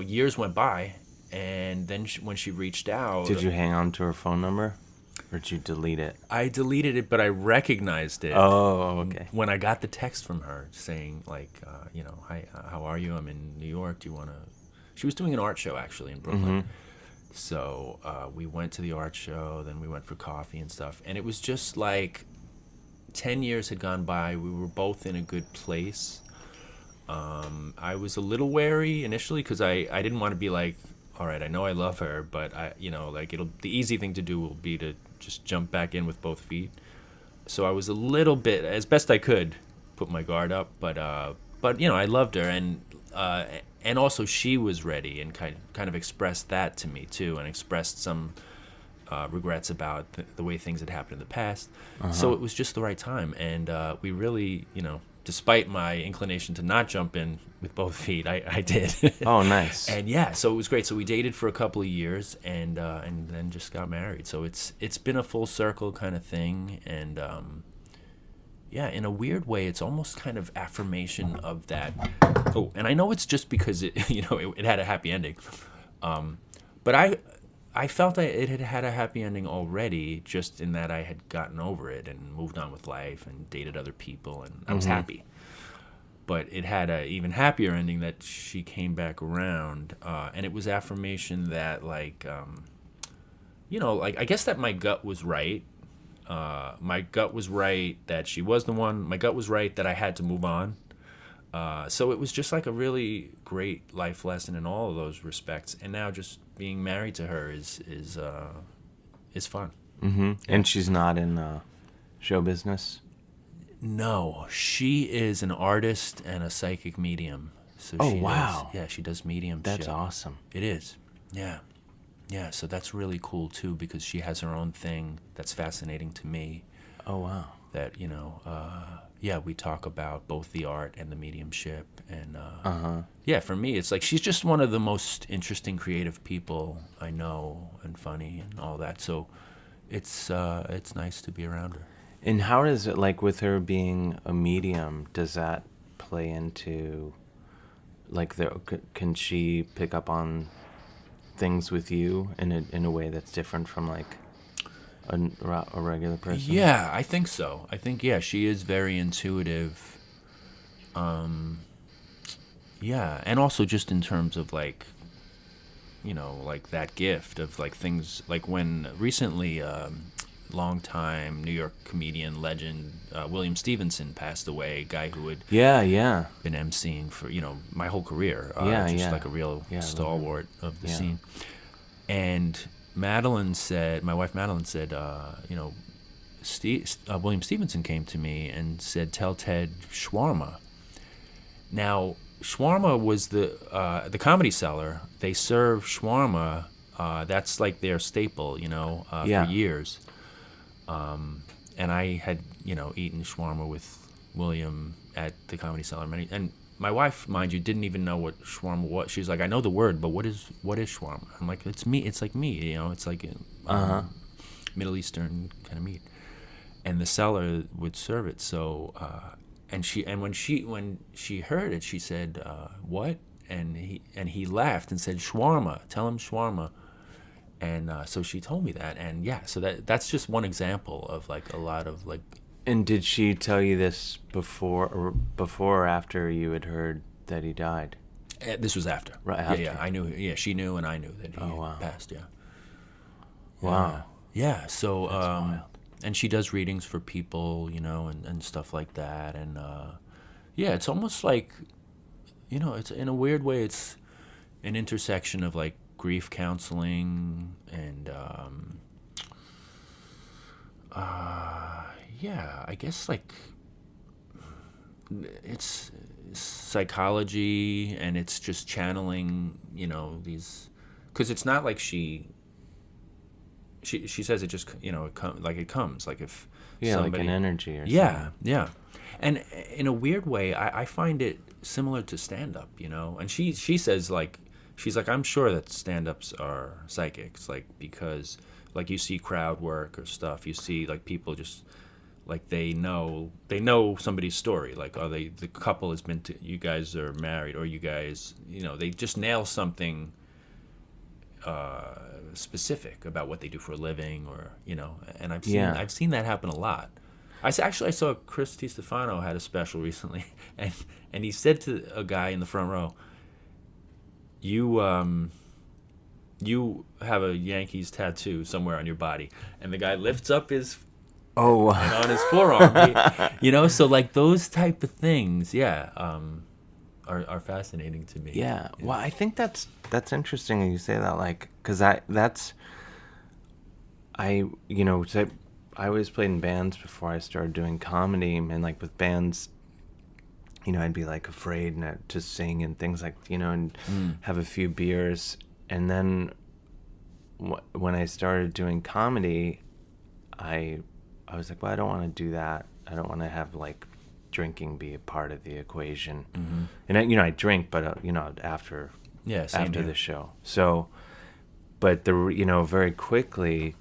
years went by, and then when she reached out, did you hang on to her phone number, or did you delete it? I deleted it, but I recognized it. Oh, okay. When I got the text from her saying like, hi, how are you? I'm in New York. Do you want to? She was doing an art show actually in Brooklyn. Mm-hmm. So we went to the art show, then we went for coffee and stuff. And it was just like 10 years had gone by. We were both in a good place. I was a little wary initially because I didn't want to be like, all right, I know I love her, but the easy thing to do will be to just jump back in with both feet. So I was a little bit, as best I could, put my guard up. But I loved her, and also she was ready and kind of expressed that to me too, and expressed some regrets about the way things had happened in the past. Uh-huh. So it was just the right time, and we really, despite my inclination to not jump in with both feet, I did. Oh, nice. And yeah, so it was great. So we dated for a couple of years, and then just got married. So it's been a full circle kind of thing, and yeah, in a weird way, it's almost kind of affirmation of that. Oh, and I know it's just because it had a happy ending, but I felt that it had a happy ending already, just in that I had gotten over it and moved on with life and dated other people, and I was happy. But it had a even happier ending that she came back around, and it was affirmation that like I guess that my gut was right. My gut was right that she was the one. My gut was right that I had to move on. So it was just like a really great life lesson in all of those respects. And now just being married to her is fun. Mm-hmm. Yeah. And she's not in show business? No, she is an artist and a psychic medium. So wow. She does mediumship. That's awesome. It is. Yeah. Yeah, so that's really cool too, because she has her own thing that's fascinating to me. Oh, wow. That, we talk about both the art and the mediumship. And yeah, for me, it's like she's just one of the most interesting creative people I know, and funny and all that. So it's nice to be around her. And how does it, like with her being a medium, does that play into, like, can she pick up on things with you in a way that's different from like a regular person? Yeah, I think so. I think she is very intuitive. Yeah, and also just in terms of like, like that gift of like things like when recently, longtime New York comedian legend William Stevenson passed away, a guy who had been emceeing for my whole career, like a real stalwart of the scene. And my wife Madeline said, William Stevenson came to me and said, tell Ted shawarma. Now shawarma was the Comedy Cellar. They serve shawarma. That's like their staple, for years. And I had, eaten shawarma with William at the Comedy Cellar and my wife, mind you, didn't even know what shawarma was. She's like, I know the word, but what is shawarma? I'm like, it's meat. It's like meat, it's like Middle Eastern kind of meat. And the Cellar would serve it. So, when she heard it, she said, what? And he laughed and said, shawarma. Tell him shawarma. And so she told me that, and so that's just one example of like a lot of like. And did she tell you this before or after you had heard that he died? This was after. Right after. Yeah, I knew. Yeah, she knew, and I knew that he passed. Yeah. Wow. Yeah. So, that's wild. And she does readings for people, and stuff like that, and it's almost like, it's in a weird way, it's an intersection of like grief counseling and I guess like it's psychology, and it's just channeling these, because it's not like she says it just it comes like if somebody, like an energy or something. And in a weird way I find it similar to stand-up, and she says like, she's like, I'm sure that stand-ups are psychics, like, because like you see crowd work or stuff, you see like people just like they know somebody's story, like, oh, the couple has been you guys are married, or you guys, they just nail something specific about what they do for a living, or and I've seen that happen a lot. I saw Chris DiStefano had a special recently, and he said to a guy in the front row, you have a Yankees tattoo somewhere on your body, and the guy lifts up his and on his forearm, so like those type of things, are fascinating to me. Yeah. Well, I think that's interesting you say that, like, because I always played in bands before I started doing comedy, and like with bands, I'd be like afraid to sing and things like, and have a few beers, and then when I started doing comedy, I was like, well, I don't want to do that. I don't want to have like drinking be a part of the equation. Mm-hmm. And I drink, but after the show. So, but very quickly,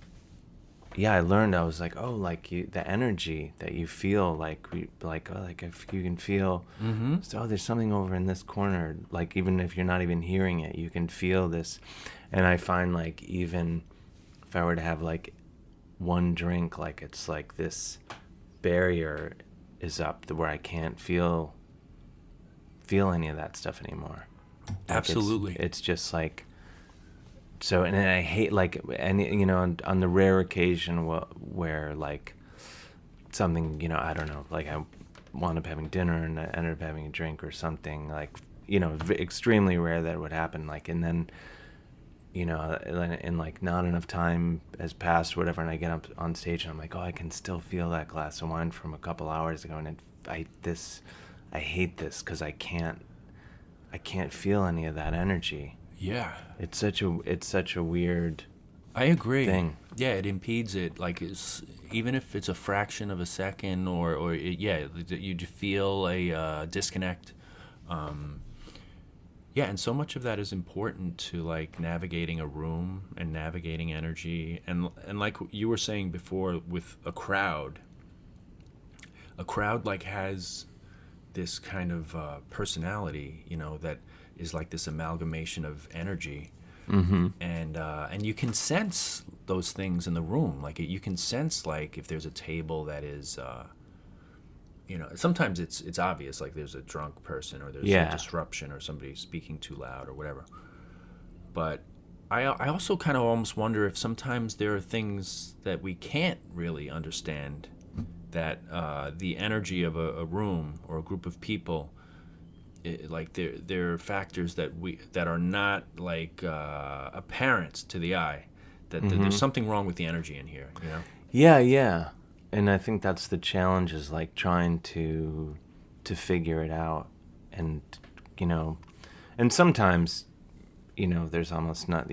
I learned. I was like, oh, like the energy that you feel, like if you can feel, so there's something over in this corner. Like even if you're not even hearing it, you can feel this. And I find like even if I were to have like one drink, like it's like this barrier is up where I can't feel any of that stuff anymore. Like Absolutely. It's just like, so, and I hate like, and on the rare occasion where like something, I don't know, like I wound up having dinner and I ended up having a drink or something, like, extremely rare that it would happen. Like, and then, and like not enough time has passed, whatever, and I get up on stage and I'm like, oh, I can still feel that glass of wine from a couple hours ago, and I hate this because I can't feel any of that energy. Yeah, it's such a weird. I agree. Thing. Yeah, it impedes it. Like, even if it's a fraction of a second, or you feel a disconnect. And so much of that is important to like navigating a room and navigating energy, and like you were saying before, with a crowd like has this kind of personality, that is like this amalgamation of energy. Mm-hmm. And you can sense those things in the room. Like you can sense, like if there's a table that is, sometimes it's obvious, like there's a drunk person or there's a disruption or somebody speaking too loud or whatever. But I also kind of almost wonder if sometimes there are things that we can't really understand, that the energy of a room or a group of people, like there are factors that are not like apparent to the eye, that there's something wrong with the energy in here, Yeah. And I think that's the challenge, is like trying to figure it out, and and sometimes there's almost not,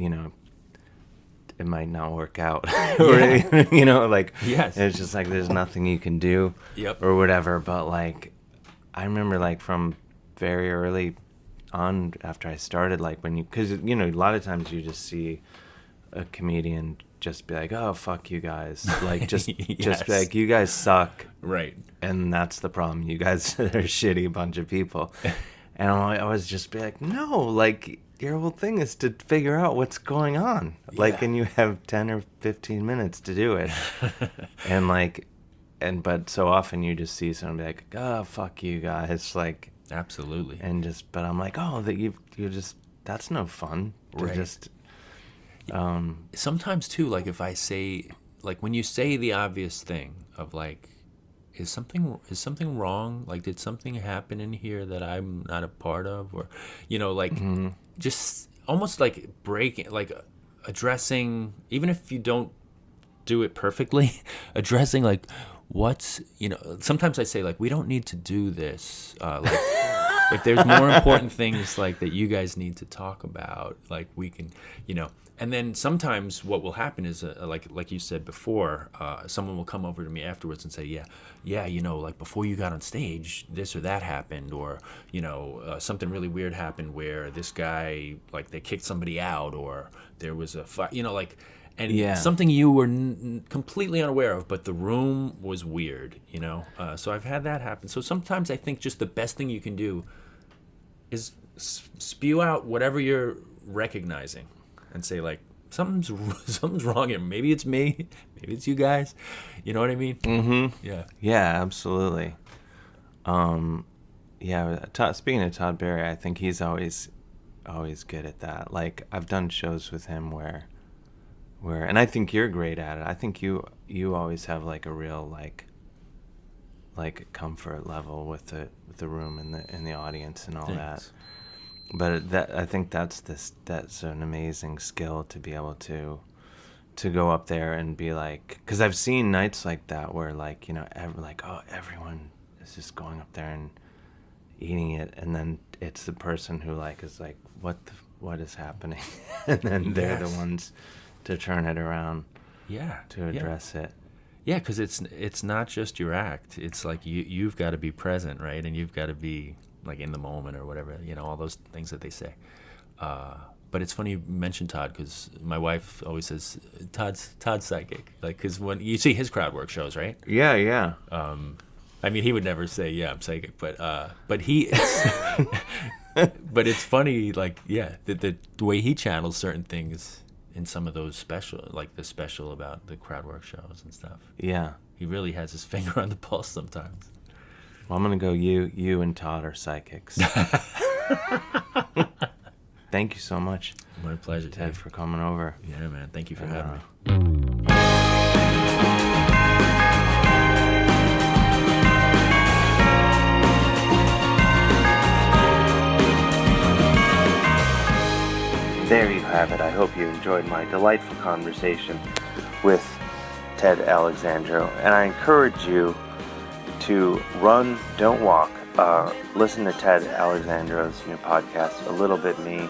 it might not work out, or like, yes, it's just like there's nothing you can do, or whatever. But like I remember, like from very early on, after I started, like because a lot of times you just see a comedian just be like, oh, fuck you guys, like just just be like, you guys suck, right? And that's the problem, you guys are a shitty bunch of people. And I was just be like, no, like your whole thing is to figure out what's going on, like, and you have 10 or 15 minutes to do it. But so often you just see someone be like, oh, fuck you guys, like, absolutely, but I'm like, oh, that you just, that's no fun, right? Just sometimes too, like if I say, like when you say the obvious thing of like, is something wrong? Like, did something happen in here that I'm not a part of? Or, like just almost like breaking, like addressing, even if you don't do it perfectly, addressing like what's, sometimes I say like, we don't need to do this. Like if there's more important things like that you guys need to talk about, like we can, and then sometimes what will happen is like you said before, someone will come over to me afterwards and say, yeah, like before you got on stage, this or that happened, or something really weird happened where this guy, like they kicked somebody out, or there was a fight, like, and something you were completely unaware of, but the room was weird, So I've had that happen. So sometimes I think just the best thing you can do is spew out whatever you're recognizing and say, like, something's wrong here. Maybe it's me, maybe it's you guys. You know what I mean? Mm-hmm. Yeah. Yeah, absolutely. Speaking of Todd Barry, I think he's always good at that. Like, I've done shows with him where, and I think you're great at it. I think you always have like a real like comfort level with the room and the audience and all Thanks. that. But I think that's an amazing skill to be able to go up there and be like, because I've seen nights like that where, like, everyone is just going up there and eating it, and then it's the person who like is like, what is happening, and then they're the ones to turn it around, to address it. Yeah, because it's not just your act. It's like you've got to be present, right? And you've got to be like in the moment or whatever, all those things that they say. But it's funny you mentioned Todd, because my wife always says Todd's psychic, like, because when you see his crowd work shows, right? Yeah. I mean, he would never say, "Yeah, I'm psychic," but he. But it's funny, like, the way he channels certain things in some of those special, like the special about the crowd work shows and stuff. Yeah. He really has his finger on the pulse sometimes. Well, I'm gonna go. You and Todd are psychics. Thank you so much. My pleasure, Ted, for coming over. Yeah, man. Thank you for having me. There you have it. I hope you enjoyed my delightful conversation with Ted Alexandro, and I encourage you to run, don't walk. Listen to Ted Alexandro's new podcast, A Little Bit Me,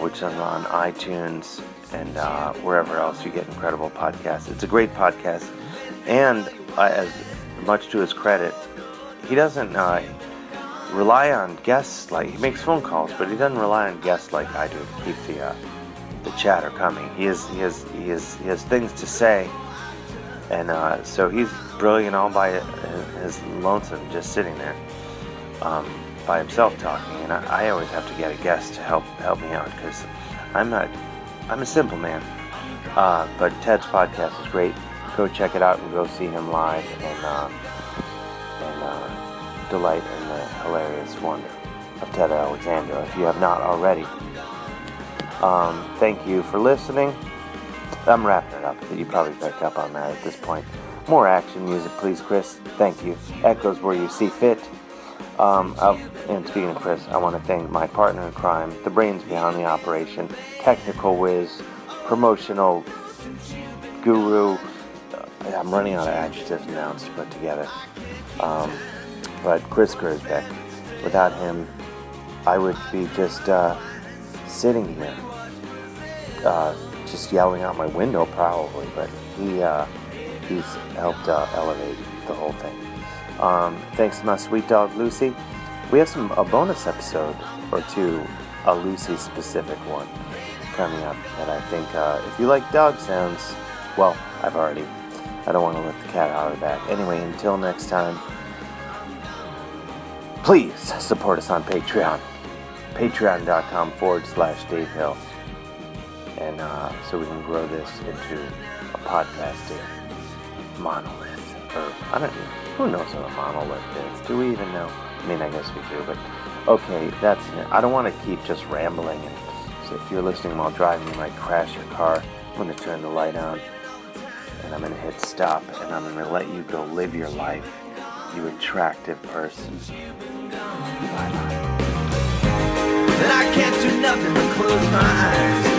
which is on iTunes and wherever else you get incredible podcasts. It's a great podcast, and as much to his credit, he doesn't rely on guests. Like, he makes phone calls, but he doesn't rely on guests like I do to keep the chatter coming. He has things to say, and so he's brilliant all by his lonesome, just sitting there by himself talking. And I always have to get a guest to help me out, because I'm a simple man. But Ted's podcast is great. Go check it out and go see him live and delight in the hilarious wonder of Ted Alexandro, if you have not already. Thank you for listening. I'm wrapping it up. You probably picked up on that at this point. More action music, please, Chris. Thank you. Echoes where you see fit. And speaking of Chris, I want to thank my partner in crime, the brains behind the operation, technical whiz, promotional guru. I'm running out of adjectives now to put together. But Chris Gersbeck, without him, I would be just sitting here, just yelling out my window probably. But he's helped elevate the whole thing. Thanks to my sweet dog Lucy. We have a bonus episode or two, a Lucy specific one, coming up. And I think if you like dog sounds, well, I don't want to let the cat out of the bag. Anyway, until next time. Please support us on Patreon. Patreon.com/Dave Hill. And so we can grow this into a podcasting monolith. Or, I don't know. Who knows what a monolith is? Do we even know? I mean, I guess we do, but okay, that's it. I don't want to keep just rambling. And so if you're listening while driving, you might crash your car. I'm going to turn the light on, and I'm going to hit stop, and I'm going to let you go live your life, you attractive person. Bye-bye. And I can't do nothing but close my eyes.